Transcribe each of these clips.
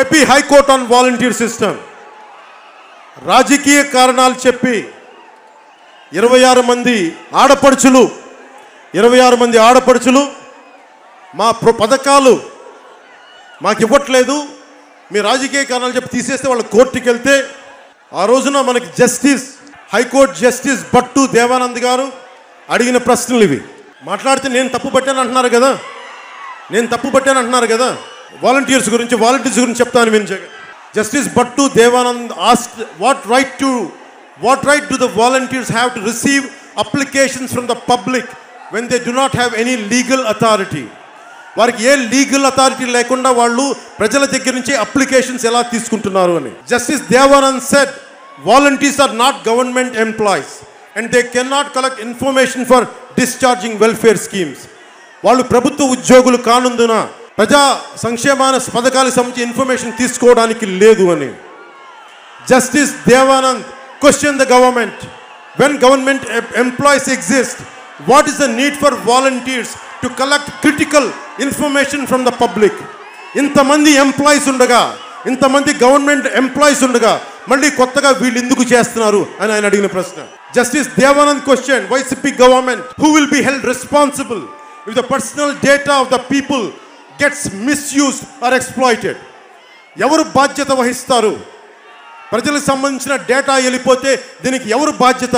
AP high court on volunteer system రాజకీయ కారణాలు చెప్పి 26 మంది ఆడపడుచులు మా పథకాలు మాకు ఇవ్వట్లేదు, మీ రాజకీయ కారణాలు చెప్పి తీసేస్తే వాళ్ళు కోర్టుకి వెళ్తే ఆ రోజున మనకి హైకోర్టు జస్టిస్ భట్టు దేవానంద్ గారు అడిగిన ప్రశ్నలు ఇవి. మాట్లాడితే నేను తప్పు పట్టాను అంటున్నారు కదా, వాలంటీర్స్ గురించి చెప్తాను విని. Justice Bhattu Devanand asked what right do the volunteers have to receive applications from the public when they do not have any legal authority? వారికి ఏ లీగల్ అథారిటీ లేకుండా వాళ్ళు ప్రజల దగ్గర నుంచి అప్లికేషన్స్ ఎలా తీసుకుంటున్నారు అని. Justice Devanand said volunteers are not government employees and they cannot collect information for discharging welfare schemes. వాళ్ళు ప్రభుత్వ ఉద్యోగులు కానందున ప్రజా సంక్షేమాన పథకాలకు సంబంధించి ఇన్ఫర్మేషన్ తీసుకోవడానికి లేదు అని. Justice Devanand questioned the government. When government employees exist, what is the need for volunteers to collect critical information from the public? ఇంతమంది ఎంప్లాయీస్ ఉండగా, ఇంతమంది గవర్నమెంట్ ఎంప్లాయీస్ ఉండగా మళ్ళీ కొత్తగా వీళ్ళు ఎందుకు చేస్తున్నారు అని ఆయన అడిగిన ప్రశ్న. Justice Devanand question YCP government who will be held responsible if the personal data of the people gets misused or exploited? ఎవరు బాధ్యత వహిస్తారు? ప్రజలకు సంబంధించిన డేటా వెళ్ళిపోతే దీనికి ఎవరు బాధ్యత?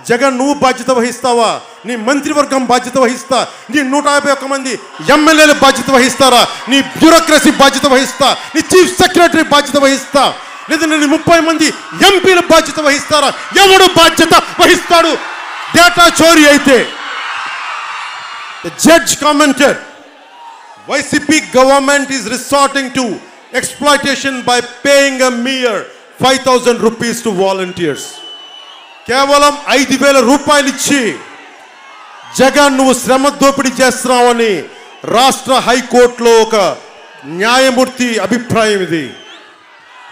జగన్ నువ్వు బాధ్యత వహిస్తావా? నీ మంత్రివర్గం బాధ్యత వహిస్తా? నీ 151 మంది ఎమ్మెల్యేలు బాధ్యత వహిస్తారా? నీ బ్యూరోక్రసీ బాధ్యత వహిస్తా? నీ చీఫ్ సెక్రటరీ బాధ్యత వహిస్తా? లేదా నీ 30 మంది ఎంపీలు బాధ్యత వహిస్తారా? ఎవడు బాధ్యత వహిస్తాడు డేటా చోరీ అయితే? The judge commented, YCP government is resorting to exploitation by paying a mere 5,000 rupees to volunteers. కేవలం 5,000 రూపాయలు ఇచ్చి జగన్ నువ్వు శ్రమ దోపిడీ చేస్తున్నావని రాష్ట్ర హైకోర్టులో ఒక న్యాయమూర్తి అభిప్రాయం, ఇది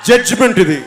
జడ్జిమెంట్ ఇది.